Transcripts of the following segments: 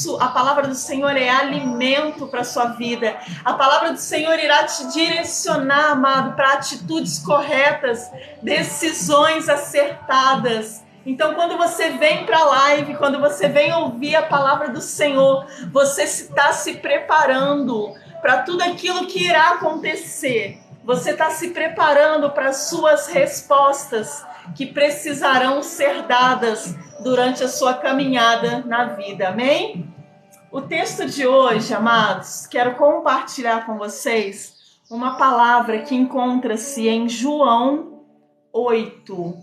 isso, a palavra do Senhor é alimento para a sua vida. A palavra do Senhor irá te direcionar, amado, para atitudes corretas, decisões acertadas. Então, quando você vem para a live, quando você vem ouvir a palavra do Senhor, você está se preparando para tudo aquilo que irá acontecer. Você está se preparando para as suas respostas que precisarão ser dadas durante a sua caminhada na vida. Amém? O texto de hoje, amados, quero compartilhar com vocês uma palavra que encontra-se em João 8.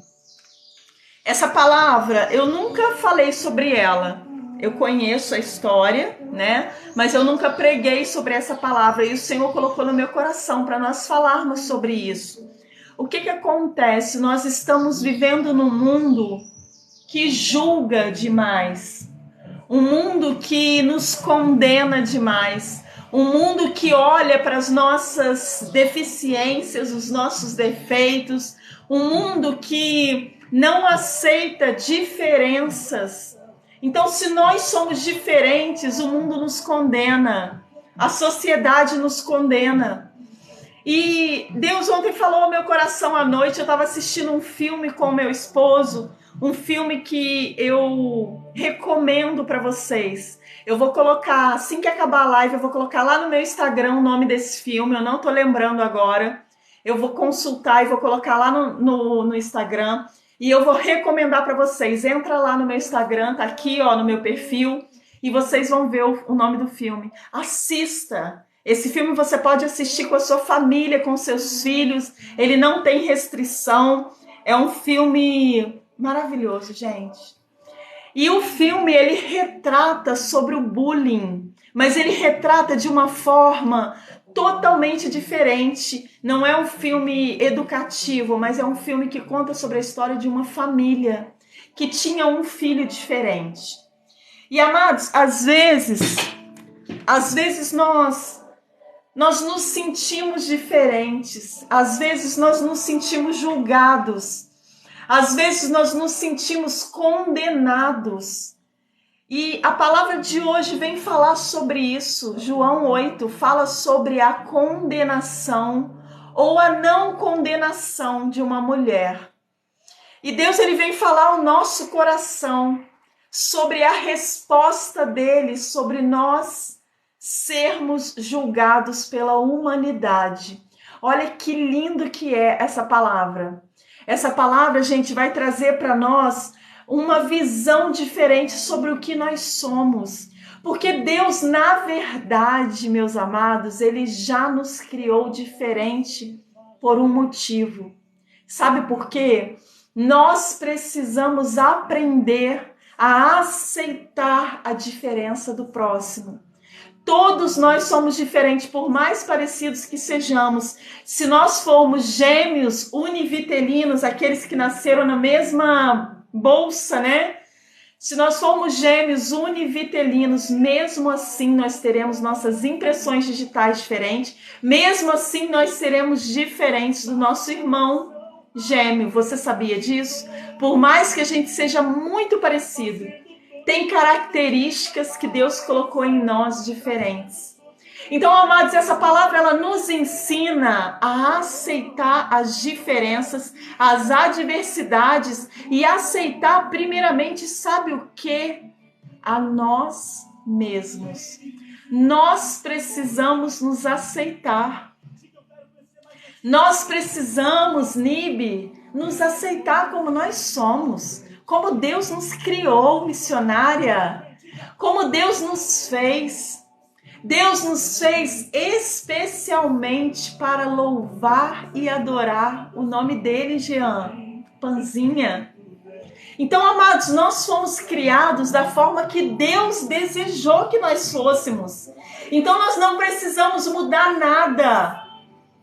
Essa palavra, eu nunca falei sobre ela. Eu conheço a história, né? Mas eu nunca preguei sobre essa palavra. E o Senhor colocou no meu coração para nós falarmos sobre isso. O que acontece? Nós estamos vivendo num mundo que julga demais. Um mundo que nos condena demais. Um mundo que olha para as nossas deficiências, os nossos defeitos. Um mundo que não aceita diferenças. Então, se nós somos diferentes, o mundo nos condena, a sociedade nos condena. E Deus ontem falou ao meu coração à noite, eu estava assistindo um filme com meu esposo, um filme que eu recomendo para vocês. Eu vou colocar, assim que acabar a live, eu vou colocar lá no meu Instagram o nome desse filme, eu não estou lembrando agora. Eu vou consultar e vou colocar lá no Instagram. E eu vou recomendar para vocês. Entra lá no meu Instagram, tá aqui ó, no meu perfil. E vocês vão ver o nome do filme. Assista. Esse filme você pode assistir com a sua família, com seus filhos. Ele não tem restrição. É um filme maravilhoso, gente. E o filme, ele retrata sobre o bullying. Mas ele retrata de uma forma totalmente diferente. Não é um filme educativo, mas é um filme que conta sobre a história de uma família que tinha um filho diferente. E amados, às vezes nós nos sentimos diferentes. Às vezes nós nos sentimos julgados. Às vezes nós nos sentimos condenados. E a palavra de hoje vem falar sobre isso. João 8 fala sobre a condenação ou a não condenação de uma mulher. E Deus ele vem falar ao nosso coração sobre a resposta dele, sobre nós sermos julgados pela humanidade. Olha que lindo que é essa palavra. Essa palavra, gente, vai trazer para nós uma visão diferente sobre o que nós somos. Porque Deus, na verdade, meus amados, ele já nos criou diferente por um motivo. Sabe por quê? Nós precisamos aprender a aceitar a diferença do próximo. Todos nós somos diferentes, por mais parecidos que sejamos. Se nós formos gêmeos univitelinos, aqueles que nasceram na mesma bolsa, né? Se nós formos gêmeos univitelinos, mesmo assim nós teremos nossas impressões digitais diferentes, mesmo assim nós seremos diferentes do nosso irmão gêmeo. Você sabia disso? Por mais que a gente seja muito parecido, tem características que Deus colocou em nós diferentes. Então, amados, essa palavra ela nos ensina a aceitar as diferenças, as adversidades e aceitar primeiramente, sabe o quê? A nós mesmos. Nós precisamos nos aceitar. Nós precisamos, Nibe, nos aceitar como nós somos, como Deus nos criou, missionária, como Deus nos fez. Deus nos fez especialmente para louvar e adorar o nome dele, Jean, Panzinha. Então, amados, nós fomos criados da forma que Deus desejou que nós fôssemos. Então, nós não precisamos mudar nada.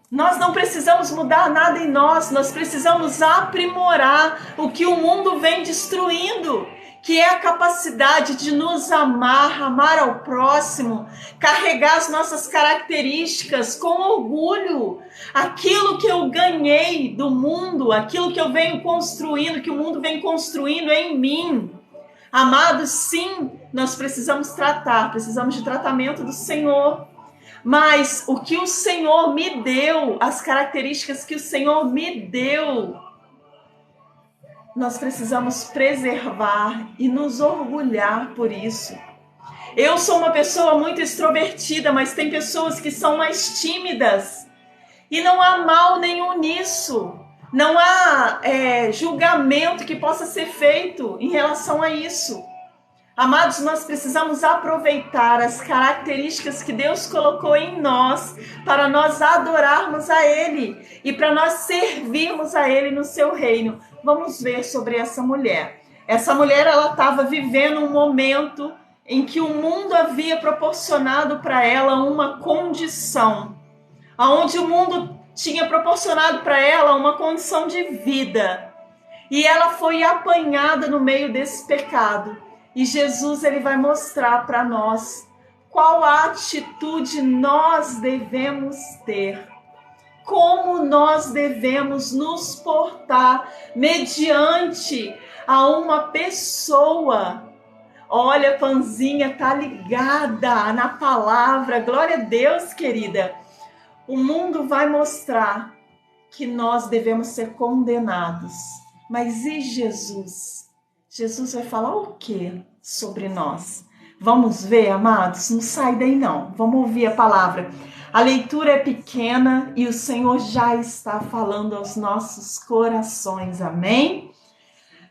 Nós não precisamos mudar nada em nós. Nós precisamos aprimorar o que o mundo vem destruindo, que é a capacidade de nos amar, amar ao próximo, carregar as nossas características com orgulho. Aquilo que eu ganhei do mundo, aquilo que eu venho construindo, que o mundo vem construindo em mim. Amados, sim, nós precisamos tratar, precisamos de tratamento do Senhor. Mas o que o Senhor me deu, as características que o Senhor me deu, nós precisamos preservar e nos orgulhar por isso. Eu sou uma pessoa muito extrovertida, mas tem pessoas que são mais tímidas. E não há mal nenhum nisso. Não há julgamento que possa ser feito em relação a isso. Amados, nós precisamos aproveitar as características que Deus colocou em nós para nós adorarmos a Ele e para nós servirmos a Ele no seu reino. Vamos ver sobre essa mulher. Essa mulher, ela estava vivendo um momento em que o mundo havia proporcionado para ela uma condição, onde o mundo tinha proporcionado para ela uma condição de vida. E ela foi apanhada no meio desse pecado. E Jesus, ele vai mostrar para nós qual a atitude nós devemos ter. Como nós devemos nos portar mediante a uma pessoa. Olha, Panzinha tá ligada na palavra. Glória a Deus, querida. O mundo vai mostrar que nós devemos ser condenados. Mas e Jesus? Jesus vai falar o que sobre nós? Vamos ver, amados? Não sai daí não. Vamos ouvir a palavra. A leitura é pequena e o Senhor já está falando aos nossos corações. Amém?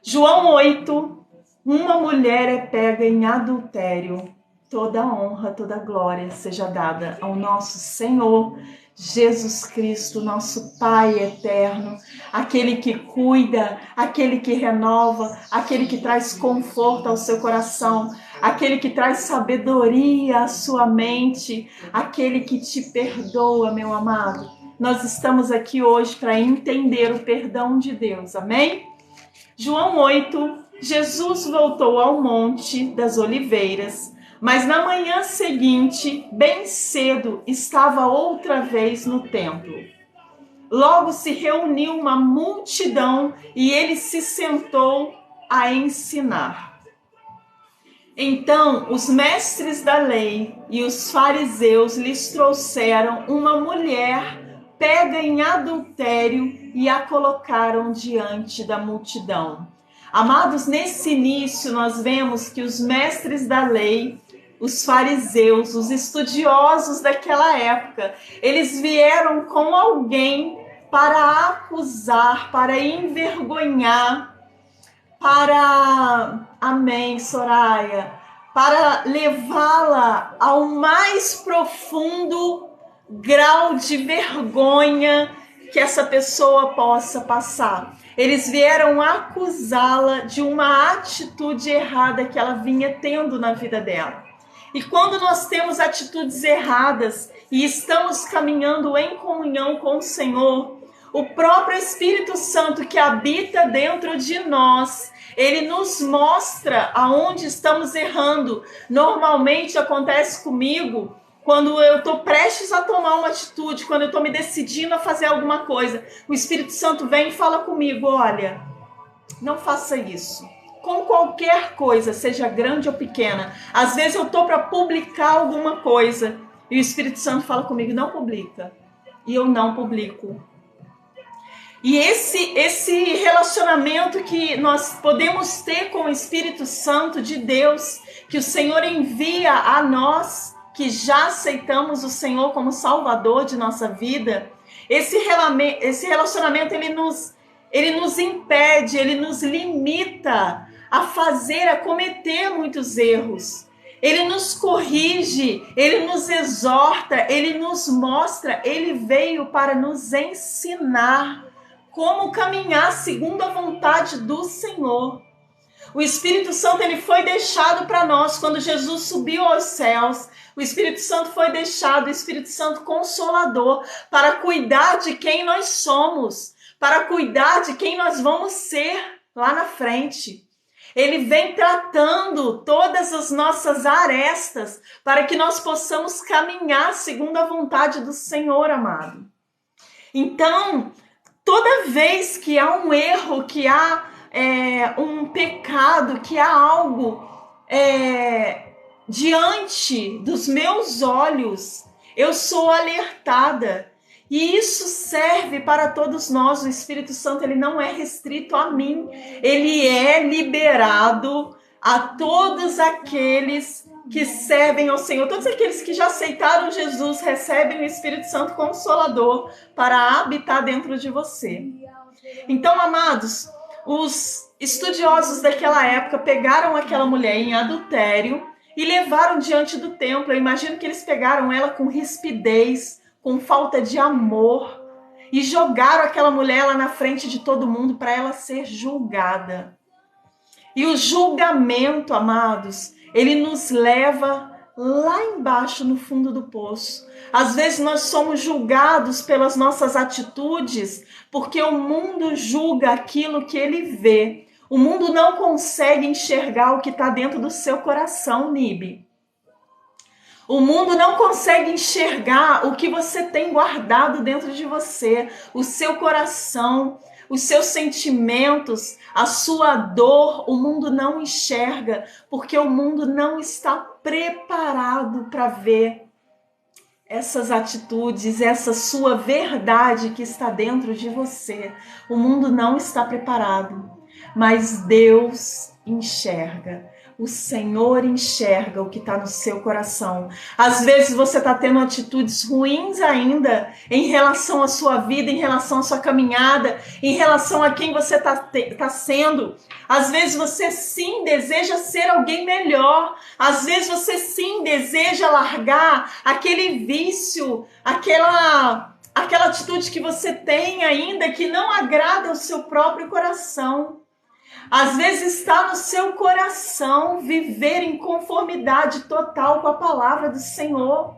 João 8. Uma mulher é pega em adultério. Toda honra, toda glória seja dada ao nosso Senhor Jesus Cristo, nosso Pai eterno, aquele que cuida, aquele que renova, aquele que traz conforto ao seu coração, aquele que traz sabedoria à sua mente, aquele que te perdoa, meu amado. Nós estamos aqui hoje para entender o perdão de Deus, amém? João 8, Jesus voltou ao Monte das Oliveiras, mas na manhã seguinte, bem cedo, estava outra vez no templo. Logo se reuniu uma multidão e ele se sentou a ensinar. Então os mestres da lei e os fariseus lhes trouxeram uma mulher pega em adultério e a colocaram diante da multidão. Amados, nesse início nós vemos que os mestres da lei, os fariseus, os estudiosos daquela época, eles vieram com alguém para acusar, para envergonhar, amém, Soraya, para levá-la ao mais profundo grau de vergonha que essa pessoa possa passar. Eles vieram acusá-la de uma atitude errada que ela vinha tendo na vida dela. E quando nós temos atitudes erradas e estamos caminhando em comunhão com o Senhor, o próprio Espírito Santo que habita dentro de nós, ele nos mostra aonde estamos errando. Normalmente acontece comigo quando eu estou prestes a tomar uma atitude, quando eu estou me decidindo a fazer alguma coisa. O Espírito Santo vem e fala comigo, olha, não faça isso. Com qualquer coisa, seja grande ou pequena. Às vezes eu estou para publicar alguma coisa e o Espírito Santo fala comigo, não publica. E eu não publico. E esse relacionamento que nós podemos ter com o Espírito Santo de Deus, que o Senhor envia a nós, que já aceitamos o Senhor como Salvador de nossa vida, esse relacionamento ele nos impede, ele nos limita a cometer muitos erros. Ele nos corrige, ele nos exorta, ele nos mostra, ele veio para nos ensinar como caminhar segundo a vontade do Senhor. O Espírito Santo ele foi deixado para nós quando Jesus subiu aos céus. O Espírito Santo foi deixado, o Espírito Santo Consolador, para cuidar de quem nós somos, para cuidar de quem nós vamos ser lá na frente. Ele vem tratando todas as nossas arestas para que nós possamos caminhar segundo a vontade do Senhor, amado. Então, toda vez que há um erro, que há um pecado, que há algo diante dos meus olhos, eu sou alertada. E isso serve para todos nós. O Espírito Santo, ele não é restrito a mim. Ele é liberado a todos aqueles que servem ao Senhor. Todos aqueles que já aceitaram Jesus recebem o Espírito Santo Consolador para habitar dentro de você. Então, amados, os estudiosos daquela época pegaram aquela mulher em adultério e levaram diante do templo. Eu imagino que eles pegaram ela com rispidez, com falta de amor, e jogaram aquela mulher lá na frente de todo mundo para ela ser julgada. E o julgamento, amados, ele nos leva lá embaixo, no fundo do poço. Às vezes nós somos julgados pelas nossas atitudes, porque o mundo julga aquilo que ele vê. O mundo não consegue enxergar o que está dentro do seu coração, Nibe. O mundo não consegue enxergar o que você tem guardado dentro de você, o seu coração, os seus sentimentos, a sua dor. O mundo não enxerga, porque o mundo não está preparado para ver essas atitudes, essa sua verdade que está dentro de você. O mundo não está preparado, mas Deus enxerga. O Senhor enxerga o que está no seu coração. Às vezes você está tendo atitudes ruins ainda em relação à sua vida, em relação à sua caminhada, em relação a quem você tá sendo. Às vezes você sim deseja ser alguém melhor. Às vezes você sim deseja largar aquele vício, aquela atitude que você tem ainda que não agrada ao seu próprio coração. Às vezes está no seu coração viver em conformidade total com a palavra do Senhor,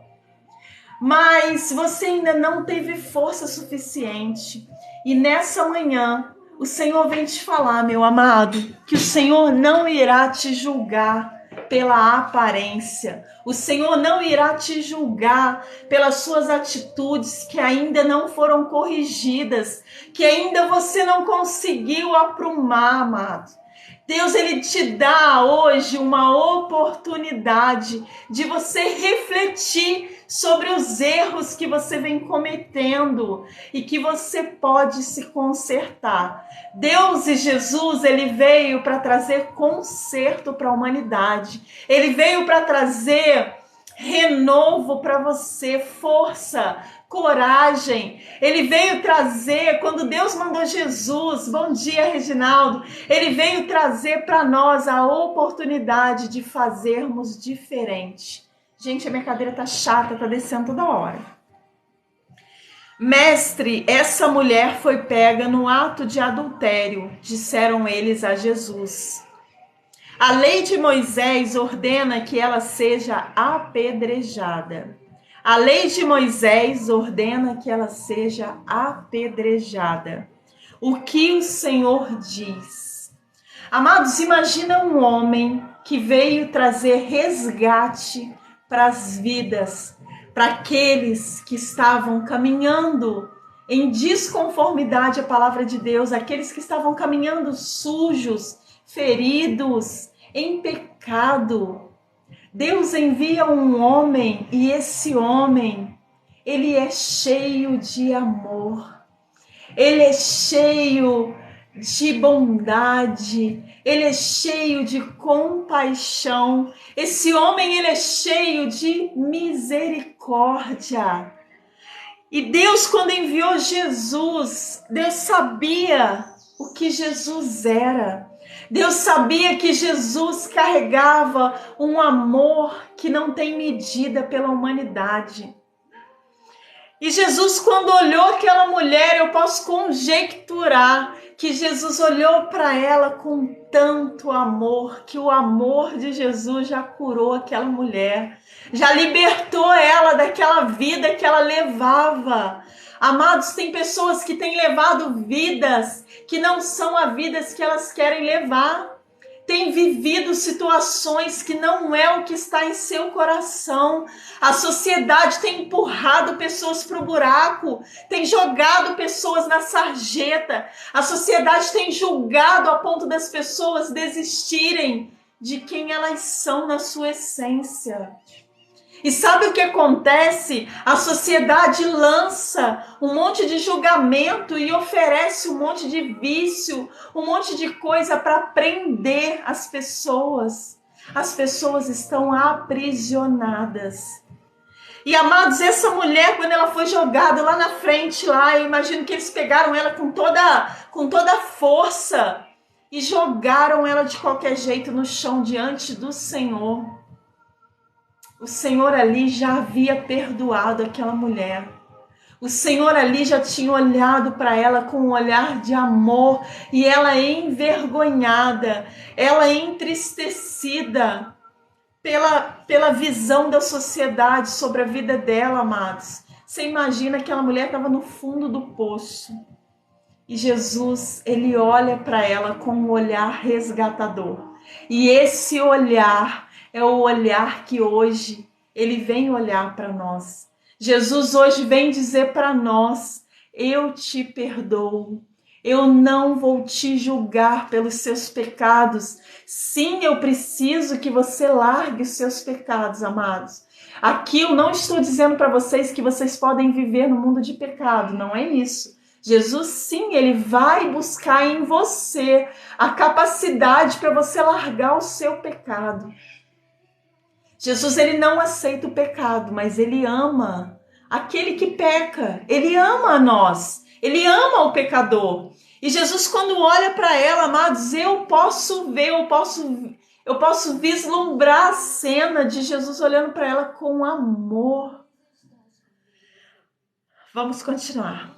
mas você ainda não teve força suficiente. E nessa manhã, o Senhor vem te falar, meu amado, que o Senhor não irá te julgar pela aparência. O Senhor não irá te julgar pelas suas atitudes que ainda não foram corrigidas, que ainda você não conseguiu aprumar, amado. Deus, ele te dá hoje uma oportunidade de você refletir sobre os erros que você vem cometendo e que você pode se consertar. Deus e Jesus, ele veio para trazer conserto para a humanidade. Ele veio para trazer renovo para você, força, coragem. Ele veio trazer, quando Deus mandou Jesus, bom dia, Reginaldo, ele veio trazer para nós a oportunidade de fazermos diferente. Gente, a minha cadeira tá chata, tá descendo toda hora. Mestre, essa mulher foi pega no ato de adultério, disseram eles a Jesus. A lei de Moisés ordena que ela seja apedrejada. A lei de Moisés ordena que ela seja apedrejada. O que o Senhor diz? Amados, imagina um homem que veio trazer resgate para as vidas, para aqueles que estavam caminhando em desconformidade à palavra de Deus, aqueles que estavam caminhando sujos, feridos, em pecado. Deus envia um homem e esse homem, ele é cheio de amor, ele é cheio de bondade, ele é cheio de compaixão. Esse homem, ele é cheio de misericórdia. E Deus, quando enviou Jesus, Deus sabia o que Jesus era. Deus sabia que Jesus carregava um amor que não tem medida pela humanidade. E Jesus, quando olhou aquela mulher, eu posso conjecturar que Jesus olhou para ela com tanto amor, que o amor de Jesus já curou aquela mulher, já libertou ela daquela vida que ela levava. Amados, tem pessoas que têm levado vidas que não são as vidas que elas querem levar. tem vivido situações que não é o que está em seu coração. A sociedade tem empurrado pessoas para o buraco, tem jogado pessoas na sarjeta. A sociedade tem julgado a ponto das pessoas desistirem de quem elas são na sua essência. E sabe o que acontece? A sociedade lança um monte de julgamento e oferece um monte de vício, um monte de coisa para prender as pessoas. As pessoas estão aprisionadas. E, amados, essa mulher, quando ela foi jogada lá na frente, lá, eu imagino que eles pegaram ela com toda a força e jogaram ela de qualquer jeito no chão diante do Senhor. O Senhor ali já havia perdoado aquela mulher. O Senhor ali já tinha olhado para ela com um olhar de amor e ela envergonhada, ela entristecida pela visão da sociedade sobre a vida dela, amados. Você imagina que aquela mulher estava no fundo do poço e Jesus, ele olha para ela com um olhar resgatador. E esse olhar é o olhar que hoje ele vem olhar para nós. Jesus hoje vem dizer para nós: eu te perdoo, eu não vou te julgar pelos seus pecados. Sim, eu preciso que você largue os seus pecados, amados. Aqui eu não estou dizendo para vocês que vocês podem viver no mundo de pecado, não é isso. Jesus, sim, ele vai buscar em você a capacidade para você largar o seu pecado. Jesus, ele não aceita o pecado, mas ele ama aquele que peca. Ele ama a nós. Ele ama o pecador. E Jesus, quando olha para ela, amados, eu posso ver, eu posso vislumbrar a cena de Jesus olhando para ela com amor. Vamos continuar.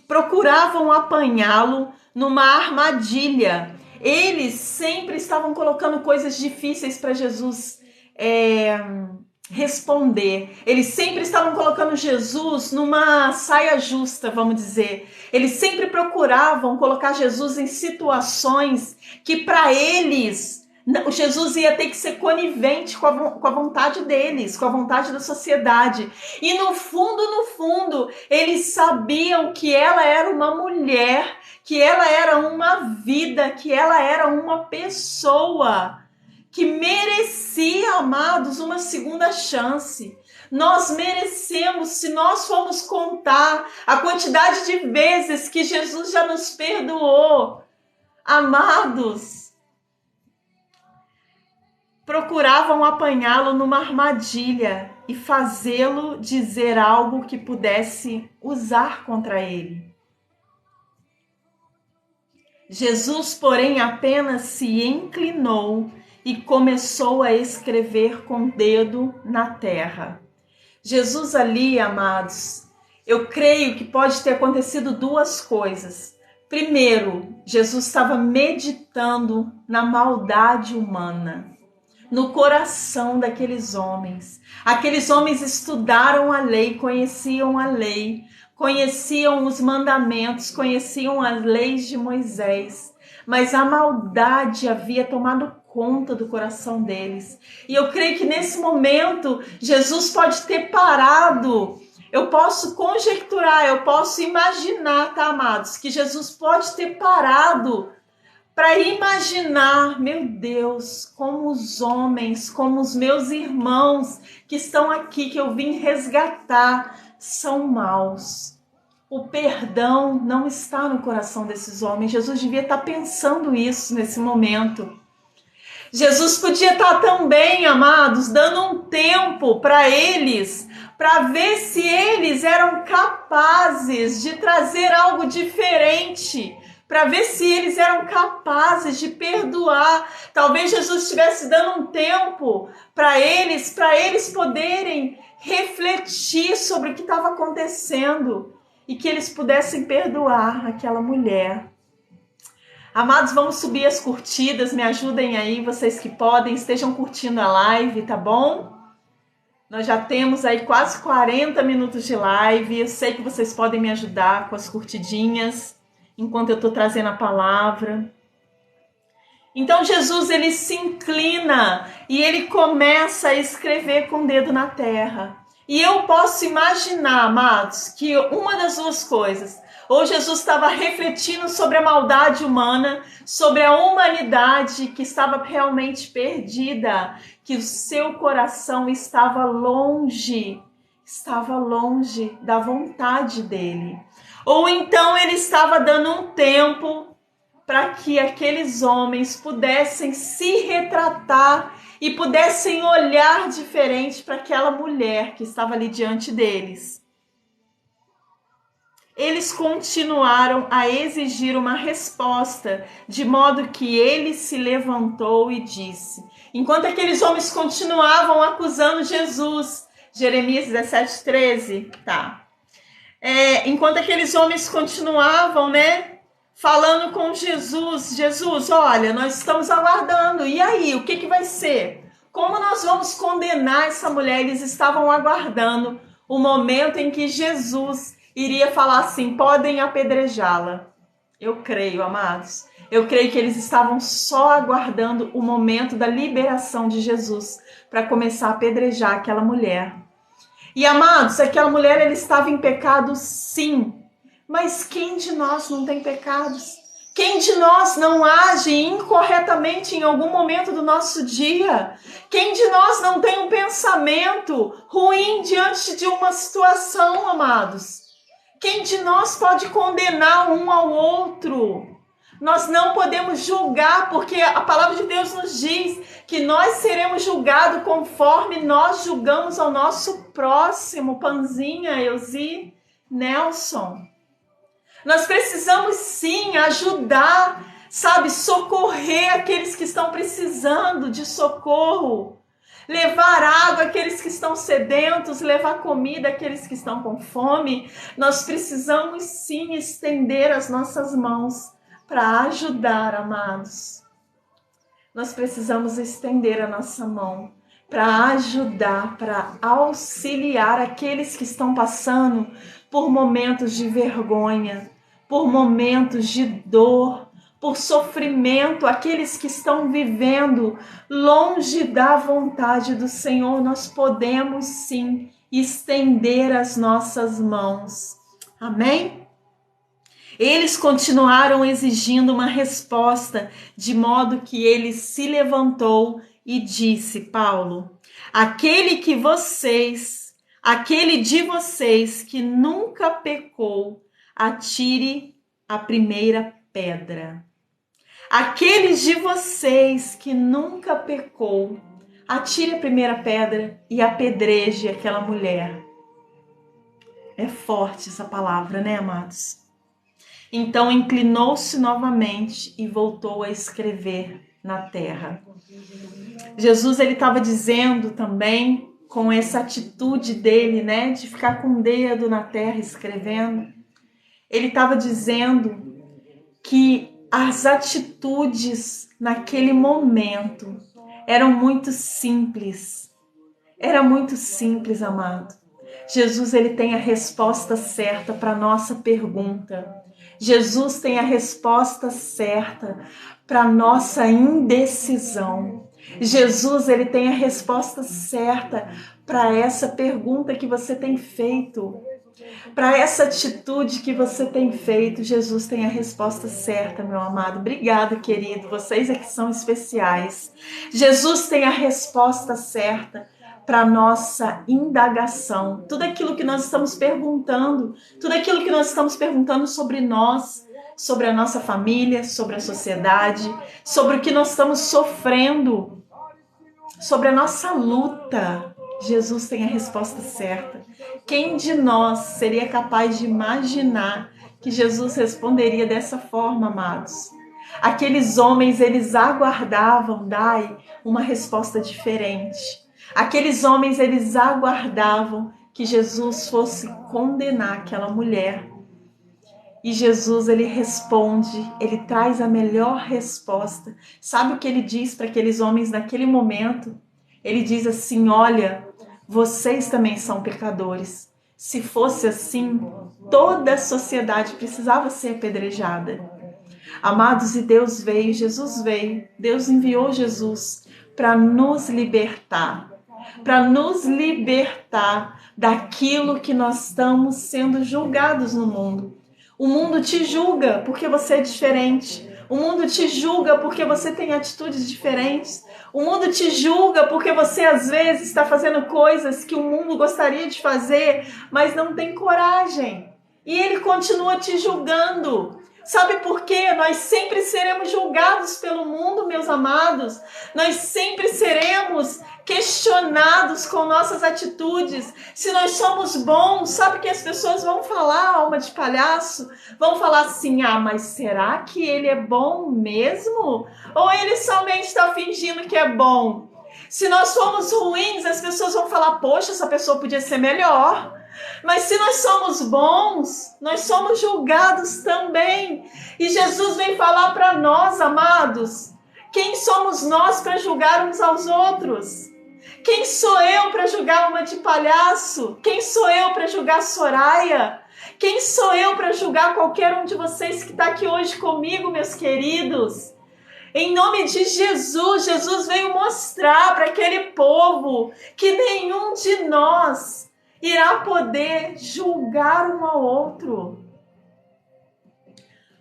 Procuravam apanhá-lo numa armadilha. Eles sempre estavam colocando coisas difíceis para Jesus responder. Eles sempre estavam colocando Jesus numa saia justa, vamos dizer. Eles sempre procuravam colocar Jesus em situações que para eles Jesus ia ter que ser conivente com a vontade deles, com a vontade da sociedade. E no fundo, eles sabiam que ela era uma mulher, que ela era uma vida, que ela era uma pessoa que merecia, amados, uma segunda chance. Nós merecemos, se nós formos contar a quantidade de vezes que Jesus já nos perdoou, amados, procuravam apanhá-lo numa armadilha e fazê-lo dizer algo que pudesse usar contra ele. Jesus, porém, apenas se inclinou e começou a escrever com o dedo na terra. Jesus ali, amados, eu creio que pode ter acontecido duas coisas. Primeiro, Jesus estava meditando na maldade humana, no coração daqueles homens. Aqueles homens estudaram a lei, conheciam os mandamentos, conheciam as leis de Moisés, mas a maldade havia tomado conta do coração deles. E eu creio que nesse momento Jesus pode ter parado. Eu posso conjecturar, eu posso imaginar, tá, amados, que Jesus pode ter parado para imaginar, meu Deus, como os homens, como os meus irmãos que estão aqui, que eu vim resgatar, são maus. O perdão não está no coração desses homens. Jesus devia estar pensando isso nesse momento. Jesus podia estar também, amados, dando um tempo para eles, para ver se eles eram capazes de trazer algo diferente, para ver se eles eram capazes de perdoar. Talvez Jesus estivesse dando um tempo para eles poderem refletir sobre o que estava acontecendo e que eles pudessem perdoar aquela mulher. Amados, vamos subir as curtidas, me ajudem aí, vocês que podem, estejam curtindo a live, tá bom? Nós já temos aí quase 40 minutos de live, eu sei que vocês podem me ajudar com as curtidinhas, enquanto eu estou trazendo a palavra. Então Jesus, ele se inclina e ele começa a escrever com o dedo na terra. E eu posso imaginar, amados, que uma das duas coisas, ou Jesus estava refletindo sobre a maldade humana, sobre a humanidade que estava realmente perdida, que o seu coração estava longe da vontade dele. Ou então ele estava dando um tempo para que aqueles homens pudessem se retratar e pudessem olhar diferente para aquela mulher que estava ali diante deles. Eles continuaram a exigir uma resposta, de modo que ele se levantou e disse, enquanto aqueles homens continuavam acusando Jesus, Jeremias 17:13, tá? Enquanto aqueles homens continuavam, falando com Jesus, olha, nós estamos aguardando, e aí, o que vai ser? Como nós vamos condenar essa mulher? Eles estavam aguardando o momento em que Jesus iria falar assim, podem apedrejá-la. Eu creio, amados, eu creio que eles estavam só aguardando o momento da liberação de Jesus para começar a apedrejar aquela mulher. E, amados, aquela mulher, ela estava em pecado, sim. Mas quem de nós não tem pecados? Quem de nós não age incorretamente em algum momento do nosso dia? Quem de nós não tem um pensamento ruim diante de uma situação, amados? Quem de nós pode condenar um ao outro? Nós não podemos julgar, porque a palavra de Deus nos diz que nós seremos julgados conforme nós julgamos ao nosso próximo. Panzinha, Elzi, Nelson. Nós precisamos sim ajudar, socorrer aqueles que estão precisando de socorro. Levar água àqueles que estão sedentos, levar comida àqueles que estão com fome. Nós precisamos sim estender as nossas mãos para ajudar, amados. Nós precisamos estender a nossa mão para ajudar, para auxiliar aqueles que estão passando por momentos de vergonha, por momentos de dor, por sofrimento, aqueles que estão vivendo longe da vontade do Senhor. Nós podemos sim estender as nossas mãos. Amém? Eles continuaram exigindo uma resposta, de modo que ele se levantou e disse, Paulo, aquele de vocês que nunca pecou, atire a primeira pedra. Aqueles de vocês que nunca pecou, atire a primeira pedra e apedreje aquela mulher. É forte essa palavra, né, amados? Então inclinou-se novamente e voltou a escrever na terra. Jesus, ele estava dizendo também, com essa atitude dele, de ficar com o dedo na terra escrevendo, ele estava dizendo que as atitudes naquele momento eram muito simples. Era muito simples, amado. Jesus, ele tem a resposta certa para a nossa pergunta. Jesus tem a resposta certa para a nossa indecisão. Jesus, ele tem a resposta certa para essa pergunta que você tem feito. Para essa atitude que você tem feito, Jesus tem a resposta certa, meu amado. Obrigada, querido. Vocês é que são especiais. Jesus tem a resposta certa para nossa indagação. Tudo aquilo que nós estamos perguntando, tudo aquilo que nós estamos perguntando sobre nós, sobre a nossa família, sobre a sociedade, sobre o que nós estamos sofrendo, sobre a nossa luta. Jesus tem a resposta certa. Quem de nós seria capaz de imaginar que Jesus responderia dessa forma, amados? Aqueles homens, eles aguardavam, uma resposta diferente. Aqueles homens, eles aguardavam que Jesus fosse condenar aquela mulher. E Jesus, ele responde, ele traz a melhor resposta. Sabe o que ele diz para aqueles homens naquele momento? Ele diz assim, olha, vocês também são pecadores. Se fosse assim, toda a sociedade precisava ser apedrejada. Amados, e Deus veio, Jesus veio, Deus enviou Jesus para nos libertar daquilo que nós estamos sendo julgados no mundo. O mundo te julga porque você é diferente. O mundo te julga porque você tem atitudes diferentes. O mundo te julga porque você às vezes está fazendo coisas que o mundo gostaria de fazer, mas não tem coragem. E ele continua te julgando. Sabe por quê? Nós sempre seremos julgados pelo mundo, meus amados. Nós sempre seremos questionados com nossas atitudes. Se nós somos bons, sabe que as pessoas vão falar, alma de palhaço? Vão falar assim, mas será que ele é bom mesmo? Ou ele somente está fingindo que é bom? Se nós formos ruins, as pessoas vão falar, poxa, essa pessoa podia ser melhor. Mas se nós somos bons, nós somos julgados também. E Jesus vem falar para nós, amados, quem somos nós para julgar uns aos outros? Quem sou eu para julgar uma de palhaço? Quem sou eu para julgar Soraya? Quem sou eu para julgar qualquer um de vocês que está aqui hoje comigo, meus queridos? Em nome de Jesus, Jesus veio mostrar para aquele povo que nenhum de nós irá poder julgar um ao outro.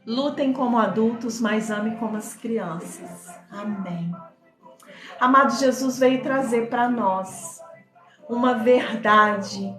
Lutem como adultos, mas amem como as crianças. Amém. Amado, Jesus veio trazer para nós uma verdade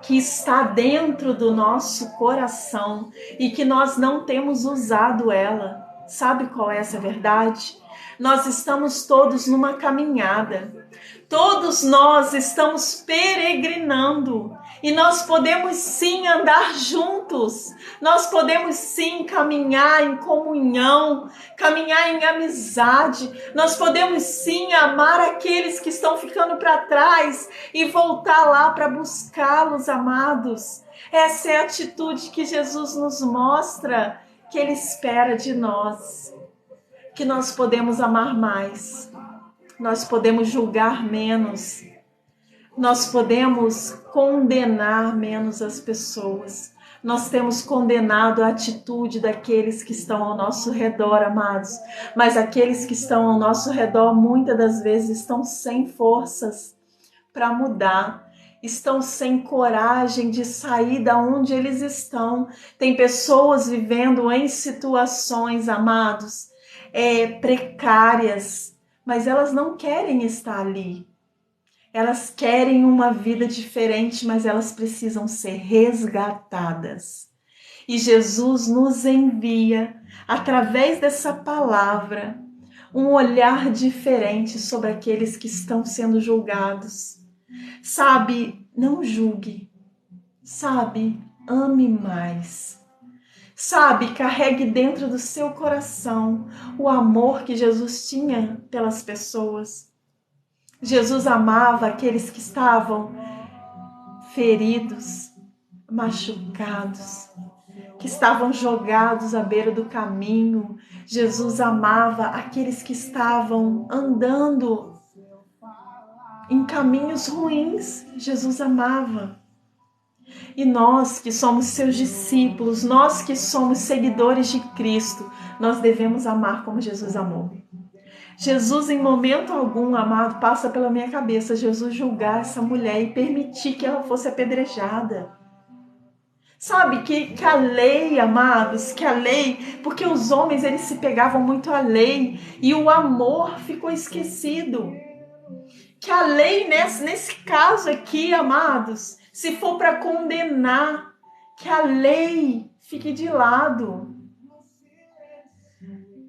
que está dentro do nosso coração e que nós não temos usado ela. Sabe qual é essa verdade? Nós estamos todos numa caminhada. Todos nós estamos peregrinando e nós podemos sim andar juntos, nós podemos sim caminhar em comunhão, caminhar em amizade, nós podemos sim amar aqueles que estão ficando para trás e voltar lá para buscá-los, amados. Essa é a atitude que Jesus nos mostra, que Ele espera de nós, que nós podemos amar mais. Nós podemos julgar menos, nós podemos condenar menos as pessoas. Nós temos condenado a atitude daqueles que estão ao nosso redor, amados. Mas aqueles que estão ao nosso redor, muitas das vezes, estão sem forças para mudar. Estão sem coragem de sair da onde eles estão. Tem pessoas vivendo em situações, amados, precárias, mas elas não querem estar ali. Elas querem uma vida diferente, mas elas precisam ser resgatadas. E Jesus nos envia, através dessa palavra, um olhar diferente sobre aqueles que estão sendo julgados. Sabe, não julgue. Sabe, ame mais. Sabe, carregue dentro do seu coração o amor que Jesus tinha pelas pessoas. Jesus amava aqueles que estavam feridos, machucados, que estavam jogados à beira do caminho. Jesus amava aqueles que estavam andando em caminhos ruins. Jesus amava. E nós que somos seus discípulos, nós que somos seguidores de Cristo, nós devemos amar como Jesus amou. Jesus, em momento algum, amado, passa pela minha cabeça Jesus julgar essa mulher e permitir que ela fosse apedrejada. Sabe que a lei, amados, que a lei, porque os homens eles se pegavam muito à lei e o amor ficou esquecido. Que a lei, nesse caso aqui, amados, se for para condenar, que a lei fique de lado.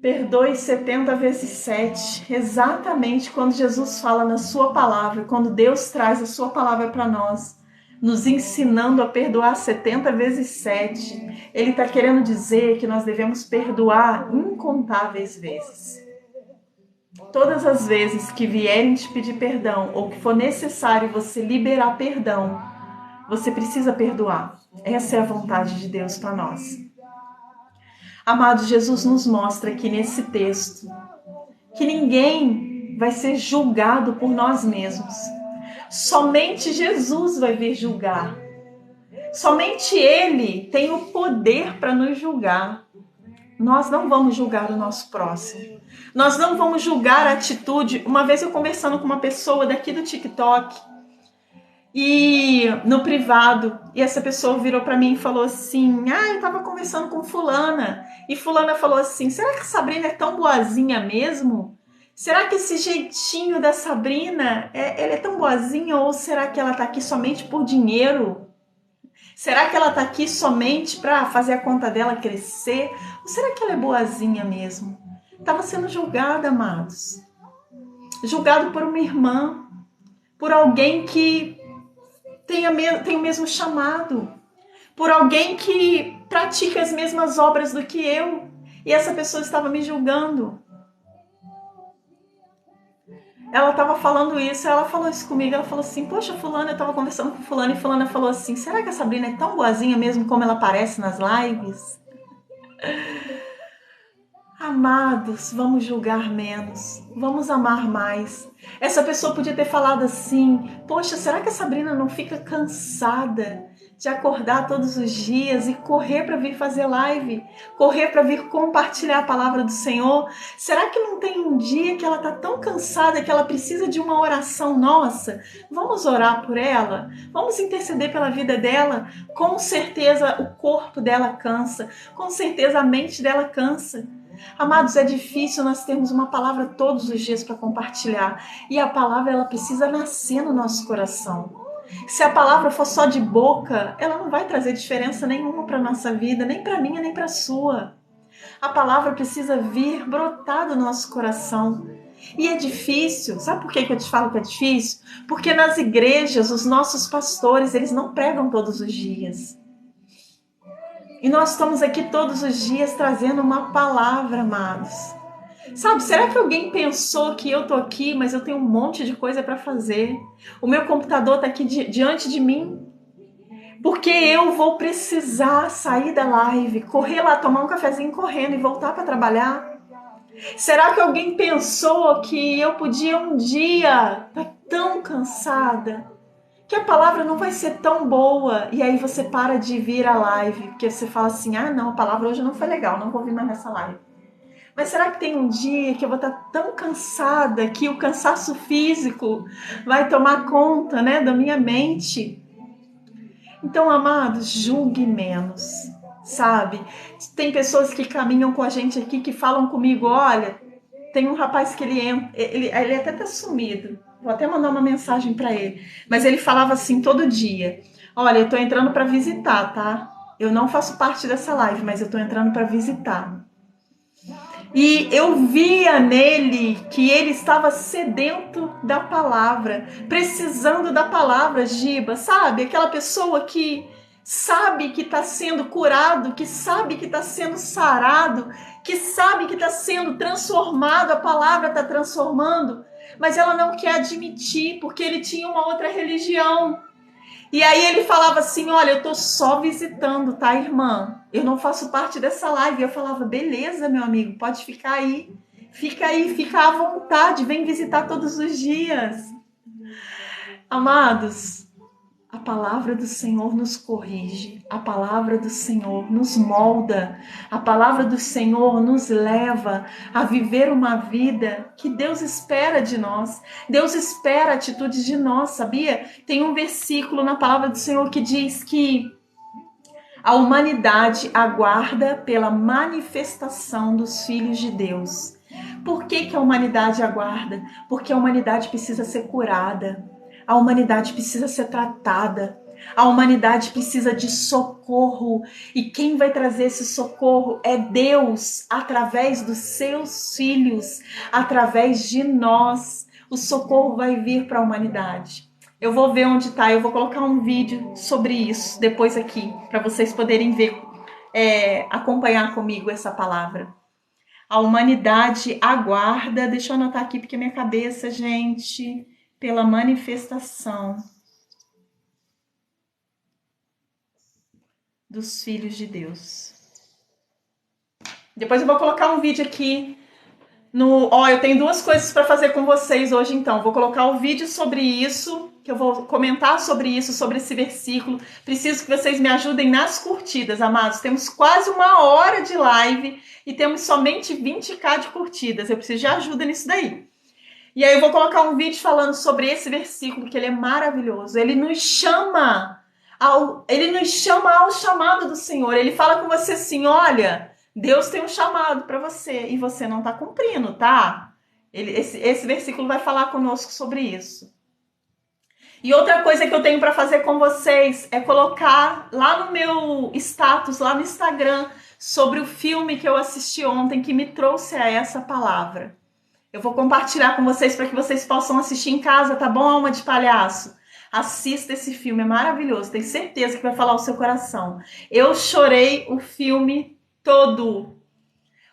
Perdoe 70 vezes 7. Exatamente quando Jesus fala na sua palavra, quando Deus traz a sua palavra para nós, nos ensinando a perdoar 70 vezes 7. Ele está querendo dizer que nós devemos perdoar incontáveis vezes. Todas as vezes que vierem te pedir perdão ou que for necessário você liberar perdão, você precisa perdoar. Essa é a vontade de Deus para nós. Amado, Jesus nos mostra aqui nesse texto que ninguém vai ser julgado por nós mesmos. Somente Jesus vai vir julgar. Somente Ele tem o poder para nos julgar. Nós não vamos julgar o nosso próximo. Nós não vamos julgar a atitude. Uma vez eu conversando com uma pessoa daqui do TikTok, e no privado, e essa pessoa virou para mim e falou assim: eu tava conversando com fulana, e fulana falou assim: será que a Sabrina é tão boazinha mesmo? Será que esse jeitinho da Sabrina, ela é tão boazinha, ou será que ela tá aqui somente por dinheiro? Será que ela tá aqui somente para fazer a conta dela crescer? Ou será que ela é boazinha mesmo? Tava sendo julgada, amados. Julgado por uma irmã, por alguém que tem o mesmo chamado, por alguém que pratica as mesmas obras do que eu, e essa pessoa estava me julgando. Ela estava falando isso, ela falou isso comigo, ela falou assim: poxa, fulana, eu estava conversando com fulana e fulana falou assim: será que a Sabrina é tão boazinha mesmo como ela aparece nas lives? Amados, vamos julgar menos, vamos amar mais. Essa pessoa podia ter falado assim: poxa, será que a Sabrina não fica cansada de acordar todos os dias e correr para vir fazer live, correr para vir compartilhar a palavra do Senhor? Será que não tem um dia que ela está tão cansada que ela precisa de uma oração nossa? Vamos orar por ela? Vamos interceder pela vida dela? Com certeza o corpo dela cansa, com certeza a mente dela cansa. Amados, é difícil nós termos uma palavra todos os dias para compartilhar. E a palavra, ela precisa nascer no nosso coração. Se a palavra for só de boca, ela não vai trazer diferença nenhuma para a nossa vida, nem para a minha, nem para a sua. A palavra precisa vir brotar do nosso coração. E é difícil. Sabe por que eu te falo que é difícil? Porque nas igrejas, os nossos pastores, eles não pregam todos os dias. E nós estamos aqui todos os dias trazendo uma palavra, amados. Sabe, será que alguém pensou que eu tô aqui, mas eu tenho um monte de coisa para fazer? O meu computador tá aqui diante de mim, porque eu vou precisar sair da live, correr lá, tomar um cafezinho correndo e voltar para trabalhar? Será que alguém pensou que eu podia um dia estar tão cansada que a palavra não vai ser tão boa, e aí você para de vir à live, porque você fala assim: não, a palavra hoje não foi legal, não vou vir mais nessa live. Mas será que tem um dia que eu vou estar tão cansada que o cansaço físico vai tomar conta, né, da minha mente? Então, amados, julgue menos, sabe? Tem pessoas que caminham com a gente aqui que falam comigo: olha, tem um rapaz que ele até tá sumido. Vou até mandar uma mensagem para ele. Mas ele falava assim todo dia: olha, eu tô entrando para visitar, tá? Eu não faço parte dessa live, mas eu tô entrando para visitar. E eu via nele que ele estava sedento da palavra, precisando da palavra, Giba, sabe? Aquela pessoa que sabe que está sendo curado, que sabe que está sendo sarado, que sabe que está sendo transformado, a palavra está transformando, mas ela não quer admitir porque ele tinha uma outra religião. E aí ele falava assim: olha, eu tô só visitando, tá, irmã? Eu não faço parte dessa live. Eu falava: beleza, meu amigo, pode ficar aí. Fica aí, fica à vontade, vem visitar todos os dias. Amados, a palavra do Senhor nos corrige, a palavra do Senhor nos molda, a palavra do Senhor nos leva a viver uma vida que Deus espera de nós. Deus espera atitudes de nós, sabia? Tem um versículo na palavra do Senhor que diz que a humanidade aguarda pela manifestação dos filhos de Deus. Por que a humanidade aguarda? Porque a humanidade precisa ser curada. A humanidade precisa ser tratada. A humanidade precisa de socorro. E quem vai trazer esse socorro é Deus, através dos seus filhos, através de nós. O socorro vai vir para a humanidade. Eu vou ver onde está, eu vou colocar um vídeo sobre isso depois aqui, para vocês poderem ver, acompanhar comigo essa palavra. A humanidade aguarda, deixa eu anotar aqui porque minha cabeça, gente, pela manifestação dos filhos de Deus. Depois eu vou colocar um vídeo aqui Eu tenho duas coisas para fazer com vocês hoje, então. Vou colocar o vídeo sobre isso, que eu vou comentar sobre isso, sobre esse versículo. Preciso que vocês me ajudem nas curtidas, amados. Temos quase 1 hora de live e temos somente 20k de curtidas. Eu preciso de ajuda nisso daí. E aí eu vou colocar um vídeo falando sobre esse versículo, que ele é maravilhoso. Ele nos chama ao chamado do Senhor. Ele fala com você assim, olha, Deus tem um chamado para você e você não está cumprindo, tá? Esse versículo vai falar conosco sobre isso. E outra coisa que eu tenho para fazer com vocês é colocar lá no meu status, lá no Instagram, sobre o filme que eu assisti ontem, que me trouxe a essa palavra. Eu vou compartilhar com vocês para que vocês possam assistir em casa, tá bom, alma de palhaço? Assista esse filme, é maravilhoso, tenho certeza que vai falar o seu coração. Eu chorei o filme todo.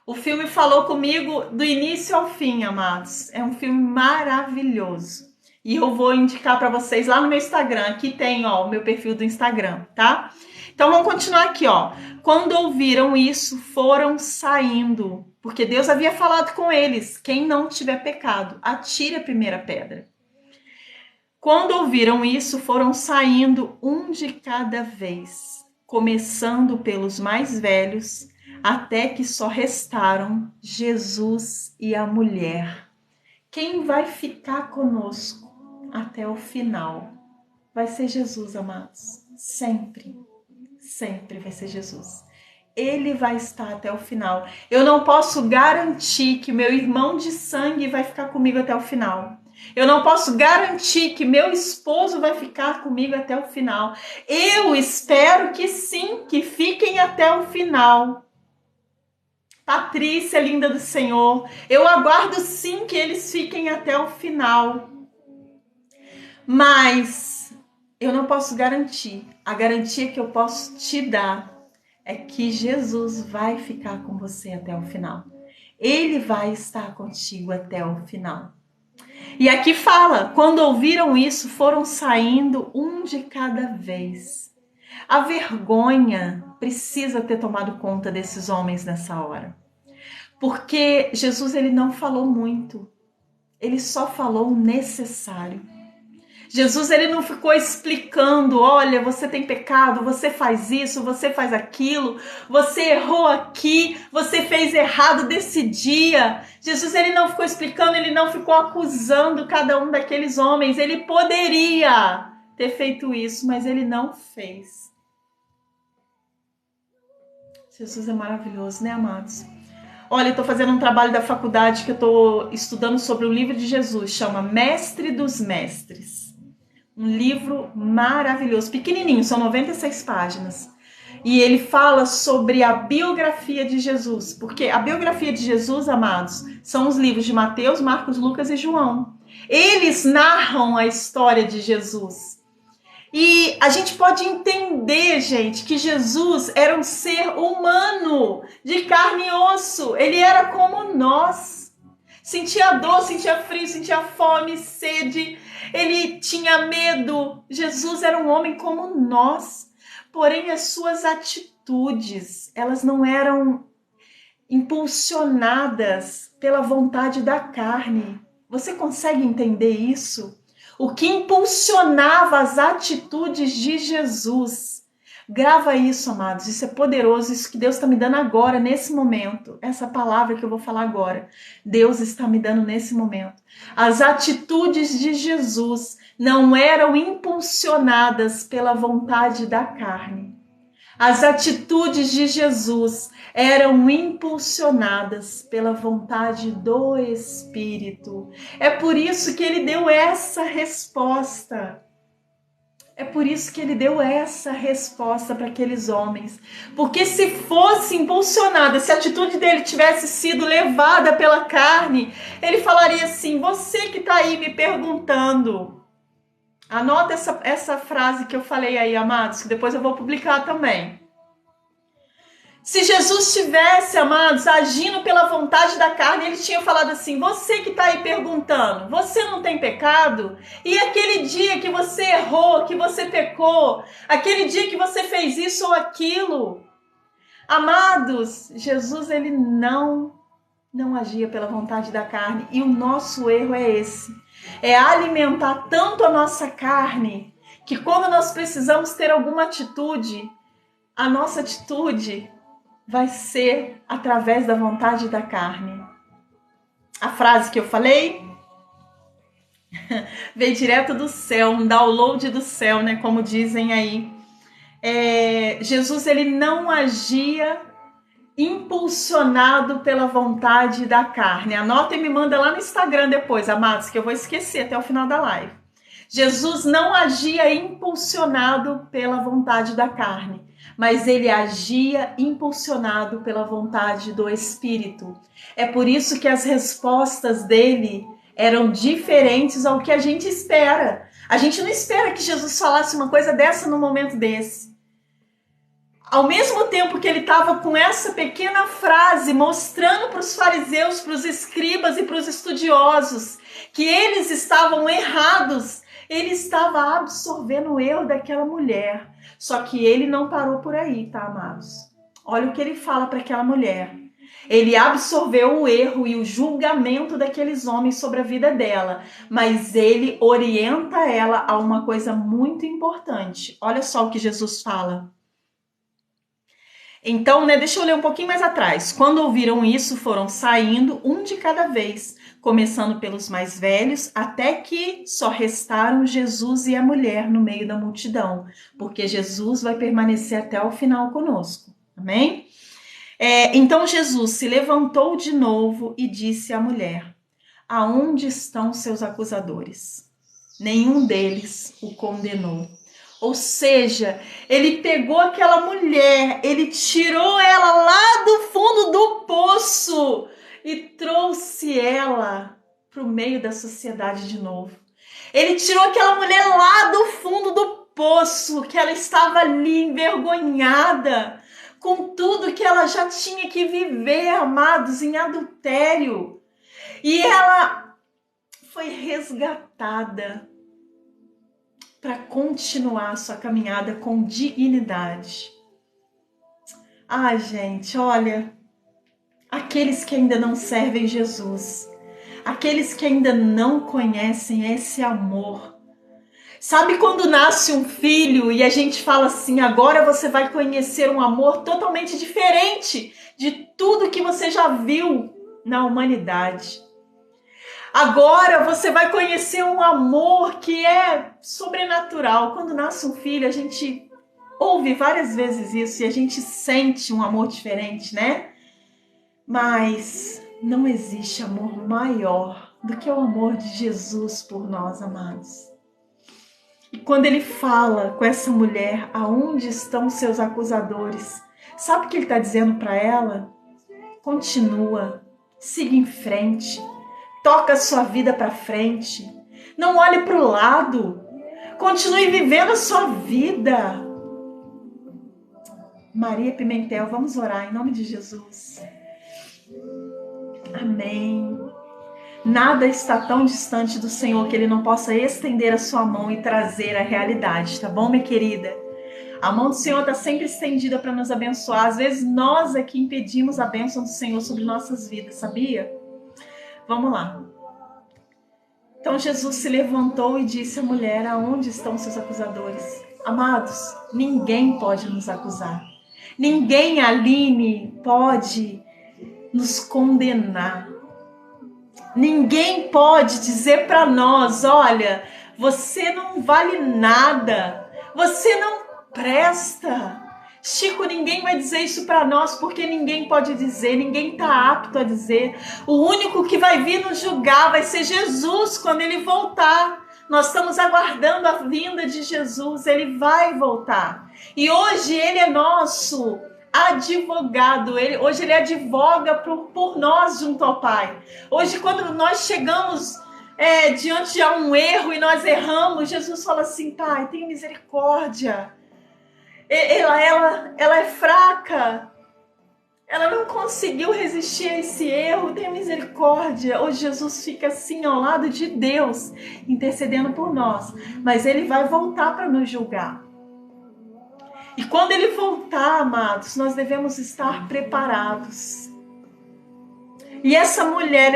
O filme falou comigo do início ao fim, amados. É um filme maravilhoso. E eu vou indicar para vocês lá no meu Instagram. Aqui tem, ó, o meu perfil do Instagram, tá? Então vamos continuar aqui, ó. Quando ouviram isso, foram saindo, porque Deus havia falado com eles: quem não tiver pecado, atire a primeira pedra. Quando ouviram isso, foram saindo um de cada vez, começando pelos mais velhos, até que só restaram Jesus e a mulher. Quem vai ficar conosco até o final vai ser Jesus, amados. Sempre, sempre vai ser Jesus. Ele vai estar até o final. Eu não posso garantir que meu irmão de sangue vai ficar comigo até o final. Eu não posso garantir que meu esposo vai ficar comigo até o final. Eu espero que sim, que fiquem até o final. Patrícia, linda do Senhor, eu aguardo sim que eles fiquem até o final. Mas eu não posso garantir. A garantia que eu posso te dar é que Jesus vai ficar com você até o final. Ele vai estar contigo até o final. E aqui fala, quando ouviram isso, foram saindo um de cada vez. A vergonha precisa ter tomado conta desses homens nessa hora. Porque Jesus, ele não falou muito. Ele só falou o necessário. Jesus, ele não ficou explicando, olha, você tem pecado, você faz isso, você faz aquilo, você errou aqui, você fez errado desse dia. Jesus, ele não ficou explicando, ele não ficou acusando cada um daqueles homens. Ele poderia ter feito isso, mas ele não fez. Jesus é maravilhoso, né, amados? Olha, eu estou fazendo um trabalho da faculdade que eu estou estudando sobre o livro de Jesus, chama Mestre dos Mestres. Um livro maravilhoso, pequenininho, são 96 páginas. E ele fala sobre a biografia de Jesus, porque a biografia de Jesus, amados, são os livros de Mateus, Marcos, Lucas e João. Eles narram a história de Jesus. E a gente pode entender, gente, que Jesus era um ser humano, de carne e osso. Ele era como nós. Sentia dor, sentia frio, sentia fome, sede. Ele tinha medo. Jesus era um homem como nós. Porém, as suas atitudes, elas não eram impulsionadas pela vontade da carne. Você consegue entender isso? O que impulsionava as atitudes de Jesus. Grava isso, amados. Isso é poderoso. Isso que Deus está me dando agora, nesse momento. Essa palavra que eu vou falar agora. Deus está me dando nesse momento. As atitudes de Jesus não eram impulsionadas pela vontade da carne. As atitudes de Jesus eram impulsionadas pela vontade do Espírito. É por isso que ele deu essa resposta. É por isso que ele deu essa resposta para aqueles homens. Porque se fosse impulsionada, se a atitude dele tivesse sido levada pela carne, ele falaria assim: você que está aí me perguntando. Anota essa frase que eu falei aí, amados, que depois eu vou publicar também. Se Jesus tivesse, amados, agindo pela vontade da carne, ele tinha falado assim: você que está aí perguntando, você não tem pecado? E aquele dia que você errou, que você pecou, aquele dia que você fez isso ou aquilo? Amados, Jesus, ele não não agia pela vontade da carne. E o nosso erro é esse. É alimentar tanto a nossa carne, que quando nós precisamos ter alguma atitude, a nossa atitude vai ser através da vontade da carne. A frase que eu falei veio direto do céu, um download do céu, né? Como dizem aí. Jesus, ele não agia impulsionado pela vontade da carne. Anota e me manda lá no Instagram depois, amados, que eu vou esquecer até o final da live. Jesus não agia impulsionado pela vontade da carne, mas ele agia impulsionado pela vontade do Espírito. É por isso que as respostas dele eram diferentes ao que a gente espera. A gente não espera que Jesus falasse uma coisa dessa no momento desse. Ao mesmo tempo que ele estava com essa pequena frase mostrando para os fariseus, para os escribas e para os estudiosos que eles estavam errados, ele estava absorvendo o erro daquela mulher. Só que ele não parou por aí, tá, amados? Olha o que ele fala para aquela mulher. Ele absorveu o erro e o julgamento daqueles homens sobre a vida dela, mas ele orienta ela a uma coisa muito importante. Olha só o que Jesus fala. Então, deixa eu ler um pouquinho mais atrás. Quando ouviram isso, foram saindo, um de cada vez, começando pelos mais velhos, até que só restaram Jesus e a mulher no meio da multidão, porque Jesus vai permanecer até o final conosco. Amém? Então Jesus se levantou de novo e disse à mulher: aonde estão seus acusadores? Nenhum deles o condenou. Ou seja, ele pegou aquela mulher, ele tirou ela lá do fundo do poço e trouxe ela para o meio da sociedade de novo. Ele tirou aquela mulher lá do fundo do poço, que ela estava ali envergonhada, com tudo que ela já tinha que viver, amados, em adultério. E ela foi resgatada para continuar sua caminhada com dignidade. Ai, gente, olha, aqueles que ainda não servem Jesus, aqueles que ainda não conhecem esse amor. Sabe quando nasce um filho e a gente fala assim, agora você vai conhecer um amor totalmente diferente de tudo que você já viu na humanidade. Agora você vai conhecer um amor que é sobrenatural. Quando nasce um filho, a gente ouve várias vezes isso e a gente sente um amor diferente, né? Mas não existe amor maior do que o amor de Jesus por nós, amados. E quando ele fala com essa mulher, aonde estão seus acusadores? Sabe o que ele está dizendo para ela? Continua, siga em frente. Toca a sua vida para frente. Não olhe para o lado. Continue vivendo a sua vida. Maria Pimentel, vamos orar em nome de Jesus. Amém. Nada está tão distante do Senhor que Ele não possa estender a sua mão e trazer a realidade, tá bom, minha querida? A mão do Senhor está sempre estendida para nos abençoar. Às vezes nós aqui impedimos a bênção do Senhor sobre nossas vidas, sabia? Vamos lá. Então Jesus se levantou e disse à mulher, aonde estão seus acusadores? Amados, ninguém pode nos acusar. Ninguém, Aline, pode nos condenar. Ninguém pode dizer para nós, olha, você não vale nada, você não presta. Chico, ninguém vai dizer isso para nós, porque ninguém pode dizer, ninguém está apto a dizer. O único que vai vir nos julgar vai ser Jesus quando ele voltar. Nós estamos aguardando a vinda de Jesus, ele vai voltar. E hoje ele é nosso advogado, hoje ele advoga por nós junto ao Pai. Hoje quando nós chegamos diante de um erro e nós erramos, Jesus fala assim, Pai, tenha misericórdia. Ela é fraca, ela não conseguiu resistir a esse erro, tenha misericórdia. Hoje Jesus fica assim ao lado de Deus, intercedendo por nós, mas ele vai voltar para nos julgar. E quando ele voltar, amados, nós devemos estar preparados. E essa mulher,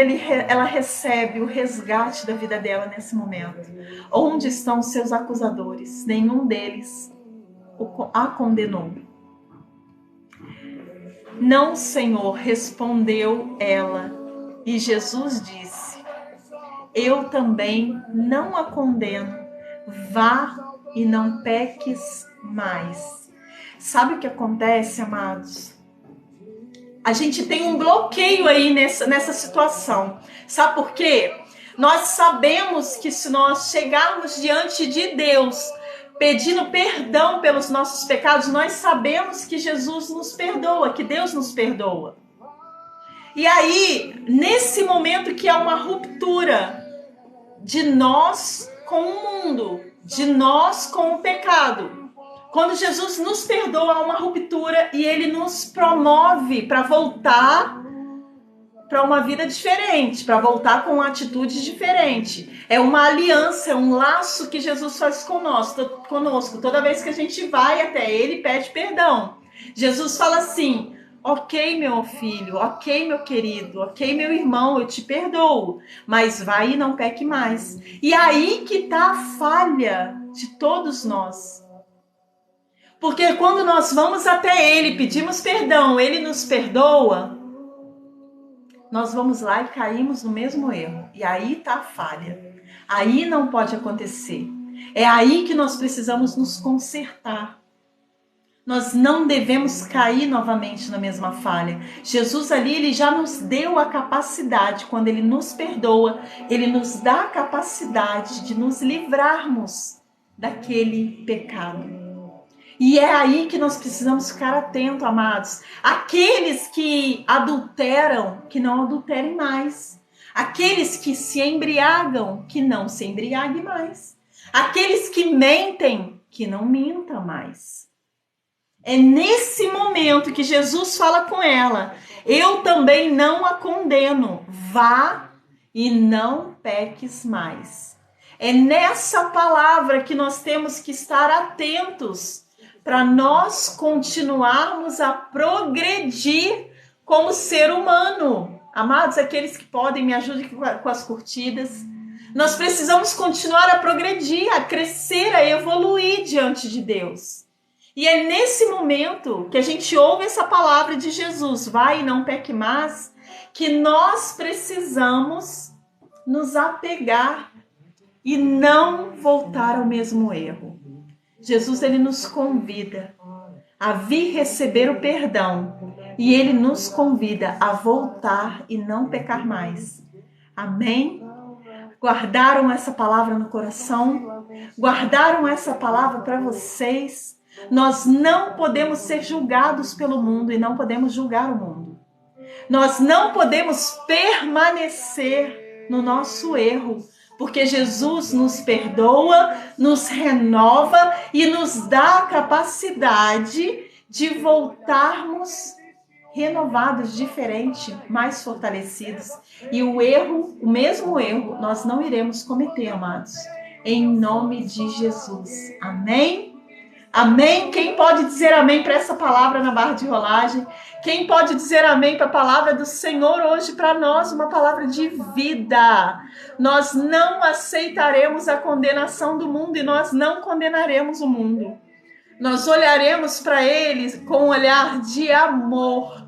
ela recebe o resgate da vida dela nesse momento. Onde estão os seus acusadores? Nenhum deles a condenou. Não, Senhor, respondeu ela. E Jesus disse: eu também não a condeno. Vá e não peques mais. Sabe o que acontece, amados? A gente tem um bloqueio aí nessa situação. Sabe por quê? Nós sabemos que se nós chegarmos diante de Deus pedindo perdão pelos nossos pecados, nós sabemos que Jesus nos perdoa, que Deus nos perdoa. E aí, nesse momento que há uma ruptura de nós com o mundo, de nós com o pecado, quando Jesus nos perdoa, há uma ruptura e ele nos promove para voltar para uma vida diferente, para voltar com uma atitude diferente. É uma aliança, é um laço que Jesus faz conosco. Toda vez que a gente vai até ele, pede perdão. Jesus fala assim: ok, meu filho, ok, meu querido, ok, meu irmão, eu te perdoo, mas vai e não peque mais. E aí que está a falha de todos nós. Porque quando nós vamos até ele, pedimos perdão, ele nos perdoa, nós vamos lá e caímos no mesmo erro. E aí está a falha. Aí não pode acontecer. É aí que nós precisamos nos consertar. Nós não devemos cair novamente na mesma falha. Jesus ali, ele já nos deu a capacidade, quando ele nos perdoa, ele nos dá a capacidade de nos livrarmos daquele pecado. E é aí que nós precisamos ficar atentos, amados. Aqueles que adulteram, que não adulterem mais. Aqueles que se embriagam, que não se embriaguem mais. Aqueles que mentem, que não mintam mais. É nesse momento que Jesus fala com ela: eu também não a condeno, vá e não peques mais. É nessa palavra que nós temos que estar atentos para nós continuarmos a progredir como ser humano. Amados, aqueles que podem, me ajudem com as curtidas. Nós precisamos continuar a progredir, a crescer, a evoluir diante de Deus. E é nesse momento que a gente ouve essa palavra de Jesus, vai e não peque mais, que nós precisamos nos apegar e não voltar ao mesmo erro. Jesus, ele nos convida a vir receber o perdão e ele nos convida a voltar e não pecar mais. Amém? Guardaram essa palavra no coração? Guardaram essa palavra para vocês? Nós não podemos ser julgados pelo mundo e não podemos julgar o mundo. Nós não podemos permanecer no nosso erro, porque Jesus nos perdoa, nos renova e nos dá a capacidade de voltarmos renovados, diferentes, mais fortalecidos. E o mesmo erro, nós não iremos cometer, amados. Em nome de Jesus. Amém? Amém? Quem pode dizer amém para essa palavra na barra de rolagem? Quem pode dizer amém para a palavra do Senhor hoje para nós? Uma palavra de vida. Nós não aceitaremos a condenação do mundo e nós não condenaremos o mundo. Nós olharemos para ele com um olhar de amor.